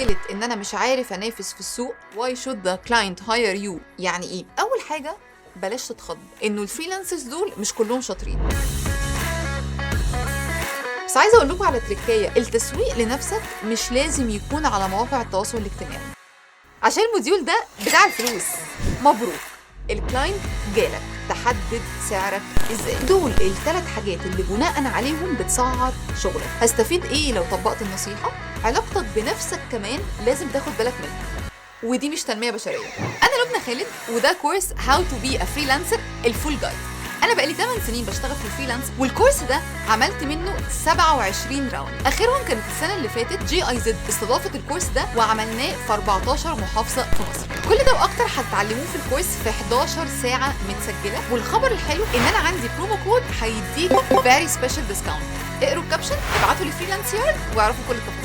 مشكله ان انا مش عارف انافس في السوق. why should the client hire you؟ يعني ايه؟ اول حاجه بلاش تتخض انه الفريلانسرز دول مش كلهم شاطرين. بس عايزه اقول لكم على تريكايه، التسويق لنفسك مش لازم يكون على مواقع التواصل الاجتماعي عشان الموديول ده بتاع الفلوس. مبروك، الكلاينت جالك، تحدد سعرك ازاي. دول الثلاث حاجات اللي بناء عليهم بتسعر شغلك. هستفيد ايه لو طبقت النصيحه؟ علاقتك بنفسك كمان لازم تاخد بالك منها، ودي مش تنميه بشريه. انا لبنى خالد، وده كورس هاو تو بي ا فريلانسر الفول جايد. انا بقالي 8 سنين بشتغل في الفريلانس، والكورس ده عملت منه 27 راوند. اخرهم كانت السنه اللي فاتت GIZ استضافت الكورس ده وعملناه في 14 محافظه في مصر. كل ده واكتر هتتعلموه في الكورس في 11 ساعه متسجله. والخبر الحلو ان انا عندي برومو كود هيديك فيري سبيشال ديسكاونت. اقروا الكابشن، ابعتوا لي فريلانس يارد واعرفوا كل التفاصيل.